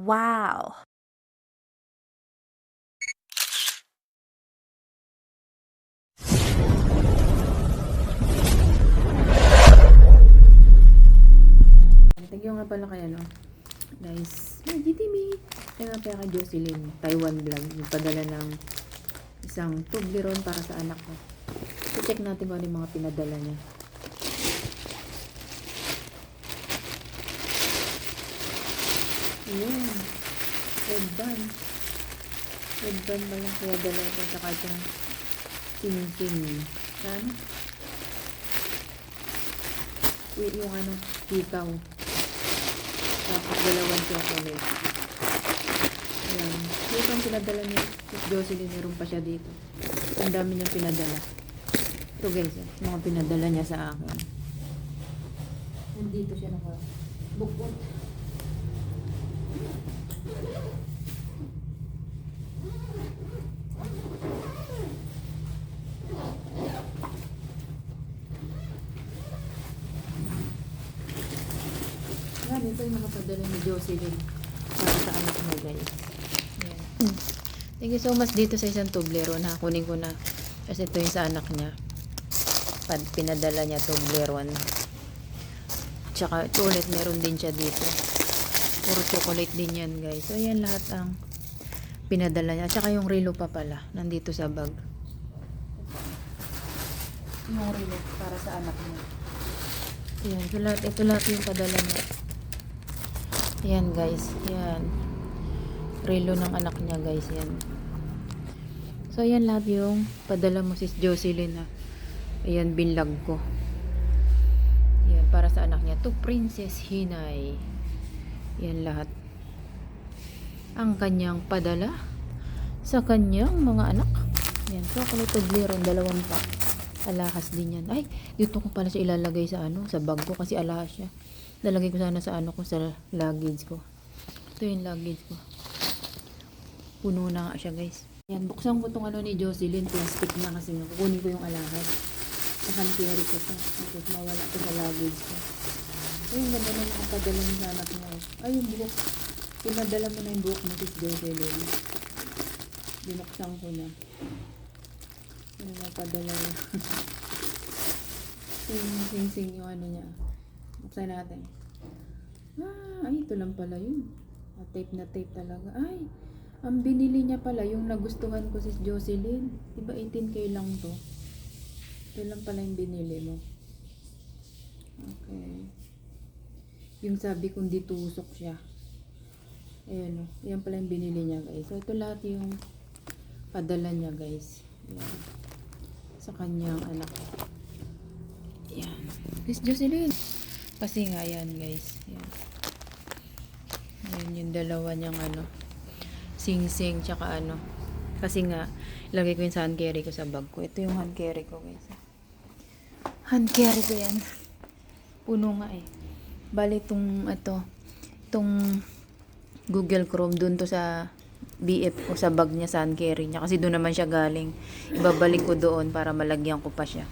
Wow! Thank you nga pala kay guys, GTV. Kaya nga pala kay Jocelyn, Taiwan vlog, nagpadala ng isang Toblerone para sa anak ko. So check natin kung ano yung mga pinadala niya. Ayan, red band. Red band pala, kaya dala ko sa itong sing-sing. Ano? Yung hikaw. Tapos dalawang chocolate. Ayan. Ito ang pinadala ni Jocelyn. Meron pa siya dito. Ang dami niyang pinadala. Ito guys, mga pinadala niya sa akin. Nandito siya nakabukod. Yan, ito yung mga padala ni Jocelyn para sa anak mo guys. Yan. Thank you so much dito sa isang Toblerone ha. Kunin ko na. Kasi ito yung sa anak niya. Pinadala niya Toblerone. Tsaka ito ulit meron din siya dito. Puro chocolate din yan guys. So yan lahat ang pinadala niya. Tsaka yung relo pa pala. Nandito sa bag. Yung relo para sa anak niya. Yan. Ito lahat yung padala niya. Yan guys. Yan. Relo ng anak niya guys. Yan. So yan lahat yung padala mo sis Jocelyn na. Ayan binlag ko. Yan para sa anak niya. To Princess Hinay. Yan lahat. Ang kanyang padala sa kanyang mga anak. Yan. Chocolate Toblerone. Dalawang pack. Alahas din yan. Ay, dito ko pala siya ilalagay sa sa bag ko kasi alahas siya. Nalagay ko sana sa sa luggage ko. Ito yung luggage ko. Puno na nga siya guys. Yan, buksan ko itong ni Jocelyn. Plastic na kasi kukunin ko yung alahas. Sa carry ko pa. Tapos mawala ko sa luggage ko. Ay, ganda na nakapadala mo sa anak mo. Ay, yung buhok. Pinadala mo na yung buhok mo sis Jocelyn. Binuksan ko na. Yung napadala niya. Sing-sing yung niya. Buksan natin. Ay, ito lang pala yun. Tape na tape talaga. Ay, ang binili niya pala, yung nagustuhan ko sis Jocelyn. Diba 18K lang to? Ito lang pala yung binili mo. Okay. Yung sabi kong ditusok siya. Ayan o. Yan pala yung binili niya guys. So, ito lahat yung padala niya guys. Ayan. Sa kanyang anak. Ayan. Sis Jocelyn. Kasi nga yan guys. Ayan. Ayan yung dalawa niyang sing-sing tsaka kasi nga ilagay ko yung sa hand carry ko sa bag ko. Ito yung hand carry ko guys. Hand carry ko yan. Puno nga eh. Bali itong Google Chrome dun to sa BF ko sa bag niya sa hand carry niya kasi doon naman siya galing. Ibabalik ko doon para malagyan ko pa siya.